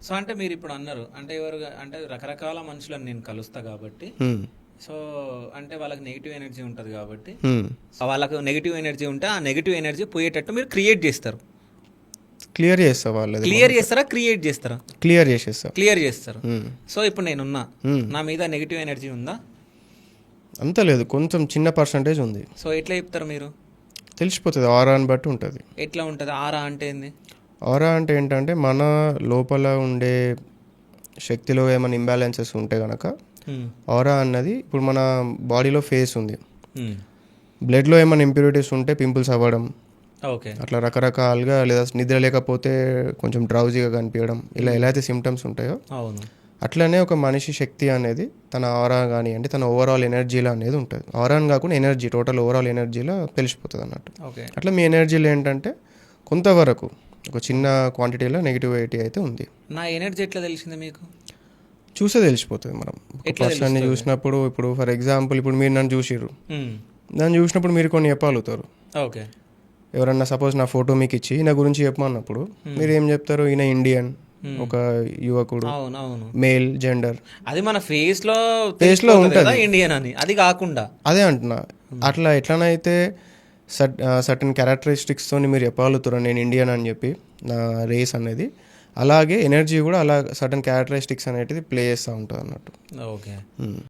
So అంటే మీరు ఇప్పుడు అన్నారు అంటే అంటే రకరకాల మనుషులను నేను కలుస్తా కాబట్టి సో అంటే వాళ్ళకి నెగిటివ్ ఎనర్జీ ఉంటుంది కాబట్టి వాళ్ళకు నెగిటివ్ ఎనర్జీ ఉంటే ఆ నెగిటివ్ ఎనర్జీ పోయేటట్టు మీరు క్రియేట్ చేస్తారు. క్లియర్ చేస్తా వాళ్ళది. క్లియర్ చేస్తారా క్రియేట్ చేస్తారా? క్లియర్ చేసేస్తా. క్లియర్ చేస్తారు. సో ఇప్పుడు నేనున్నా, నా మీద నెగిటివ్ ఎనర్జీ ఉందా? అంత లేదు, కొంచెం చిన్న పర్సంటేజ్ ఉంది. సో ఎట్లా చెప్తారు మీరు? తెలిసిపోతుంది, ఆరాని బట్టి ఉంటుంది. ఎట్లా ఉంటుంది ఆరా అంటే ఏంది? ఆరా అంటే ఏంటంటే మన లోపల ఉండే శక్తిలో ఏమైనా ఇంబ్యాలెన్సెస్ ఉంటే కనుక ఆరా అన్నది, ఇప్పుడు మన బాడీలో ఫేస్ ఉంది, బ్లడ్లో ఏమైనా ఇంప్యూరిటీస్ ఉంటే పింపుల్స్ అవ్వడం, ఓకే, అట్లా రకరకాలుగా, లేదా నిద్ర లేకపోతే కొంచెం డ్రౌజీగా కనిపించడం, ఇలా ఎలా అయితే సిమ్టమ్స్ ఉంటాయో అవును అట్లనే ఒక మనిషి శక్తి అనేది తన ఆరా కానీ అంటే తన ఓవరాల్ ఎనర్జీలో అనేది ఉంటుంది. ఆరాని కాకుండా ఎనర్జీ, టోటల్ ఓవరాల్ ఎనర్జీలో తెలిసిపోతుంది అన్నట్టు. ఓకే, అట్లా మీ ఎనర్జీలో ఏంటంటే కొంతవరకు ఒక చిన్న క్వాంటిటీలో నెగిటివిటీ అయితే ఉంది. నా ఎనర్జీ ఎట్లా తెలిసింది మీకు? చూసే తెలిసిపోతుంది. మనం పర్సన్ని చూసినప్పుడు, ఇప్పుడు ఫర్ ఎగ్జాంపుల్ ఇప్పుడు మీరు నన్ను చూసిర్రు, నన్ను చూసినప్పుడు మీరు కొన్ని చెప్పగలుగుతారు. ఓకే, ఎవరన్నా సపోజ్ నా ఫోటో మీకు ఇచ్చి నా గురించి చెప్పమన్నప్పుడు మీరు ఏం చెప్తారు? ఈయన ఇండియన్, ఒక యువకుడు, మేల్, జెండర్, అది మన ఫేస్ లో ఉంటుంది ఇండియన్ అని. అది కాకుండా అదే అంటున్నా, అట్లా ఎట్లనైతే సర్టన్ క్యారెక్టరిస్టిక్స్తో మీరు చెప్పగలుగుతారు నేను ఇండియన్ అని చెప్పి నా రేస్ అనేది, అలాగే ఎనర్జీ కూడా అలా సర్టన్ క్యారెక్టరిస్టిక్స్ అనేది ప్లే చేస్తూ ఉంటుంది అన్నట్టు. ఓకే.